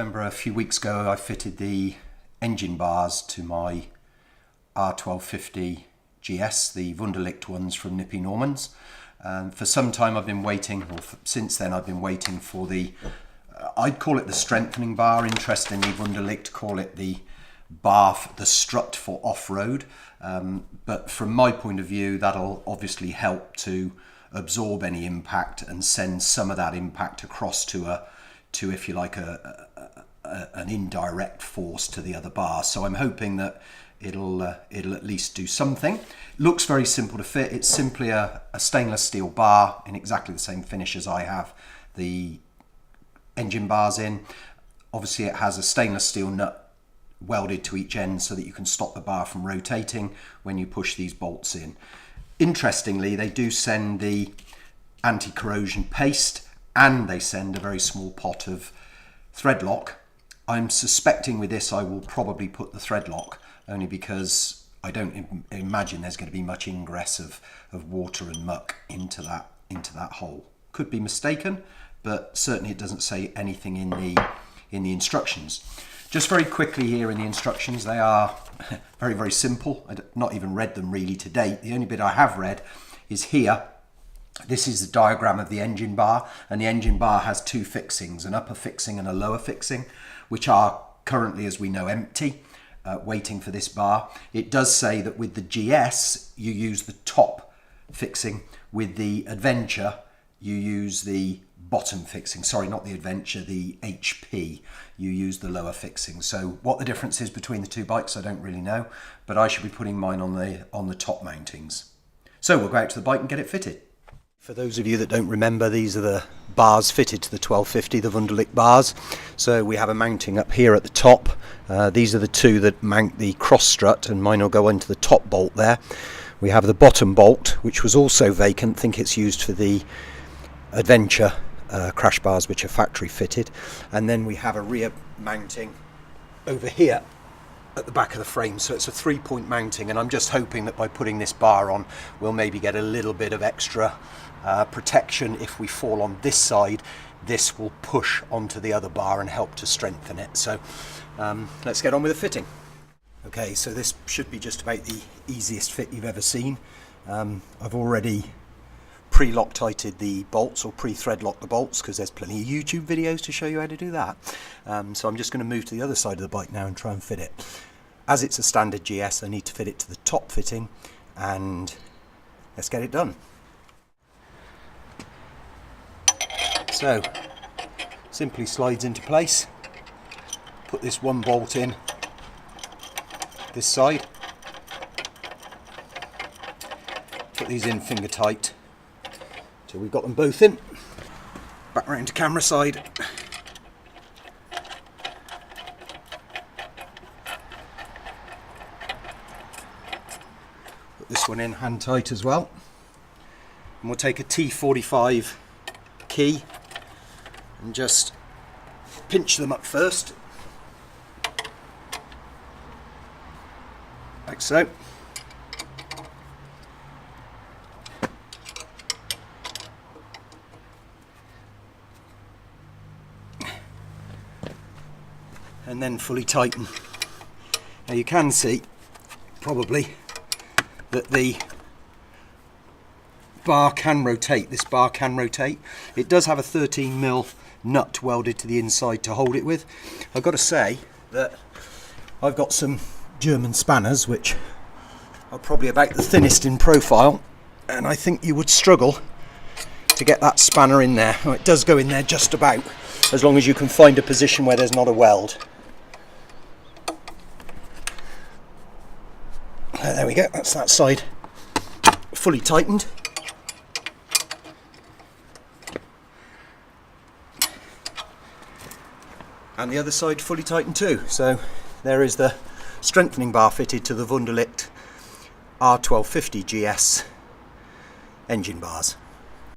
remember a few weeks ago I fitted the engine bars to my R1250GS, the Wunderlich ones from Nippy Normans. For some time I've been waiting, or since then I've been waiting for the, I'd call it the strengthening bar. Interestingly, Wunderlich call it the bar, the strut for off-road. But from my point of view, that'll obviously help to absorb any impact and send some of that impact across to if you like, an indirect force to the other bar. So I'm hoping that it'll at least do something. Looks very simple to fit. It's simply a stainless steel bar in exactly the same finish as I have the engine bars in. Obviously it has a stainless steel nut welded to each end so that you can stop the bar from rotating when you push these bolts in. Interestingly, they do send the anti-corrosion paste and they send a very small pot of thread lock. I'm suspecting with this I will probably put the thread lock, only because I don't imagine there's going to be much ingress of water and muck into that hole. Could be mistaken, but certainly it doesn't say anything in the instructions. Just very quickly here in the instructions, they are very, very simple. I've not even read them really to date. The only bit I have read is here. This is the diagram of the engine bar, and the engine bar has two fixings, an upper fixing and a lower fixing, which are currently, as we know, empty, waiting for this bar. It does say that with the GS, you use the top fixing. With the Adventure, you use the bottom fixing. Sorry, not the Adventure, the HP. You use the lower fixing. So what the difference is between the two bikes, I don't really know, but I should be putting mine on the top mountings. So we'll go out to the bike and get it fitted. For those of you that don't remember, these are the bars fitted to the 1250, the Wunderlich bars. So we have a mounting up here at the top. These are the two that mount the cross strut, and mine will go into the top bolt there. We have the bottom bolt, which was also vacant. I think it's used for the Adventure crash bars, which are factory fitted. And then we have a rear mounting over here at the back of the frame, so it's a 3-point mounting, and I'm just hoping that by putting this bar on we'll maybe get a little bit of extra protection. If we fall on this side, this will push onto the other bar and help to strengthen it. So let's get on with the fitting. Okay, so this should be just about the easiest fit you've ever seen. I've already pre-Loctited the bolts, or pre-thread locked the bolts, because there's plenty of YouTube videos to show you how to do that. So I'm just going to move to the other side of the bike now and try and fit it. As it's a standard GS, I need to fit it to the top fitting, and let's get it done. So simply slides into place. Put this one bolt in this side, put these in finger tight. So we've got them both in. Back round to camera side. Put this one in hand tight as well. And we'll take a T45 key and just pinch them up first. Like so. And then fully tighten. Now you can see probably that the bar can rotate. This bar can rotate. It does have a 13mm nut welded to the inside to hold it with. I've got to say that I've got some German spanners which are probably about the thinnest in profile, and I think you would struggle to get that spanner in there. Well, it does go in there just about, as long as you can find a position where there's not a weld. There we go, that's that side fully tightened. And the other side fully tightened too. So there is the strengthening bar fitted to the Wunderlich R1250GS engine bars.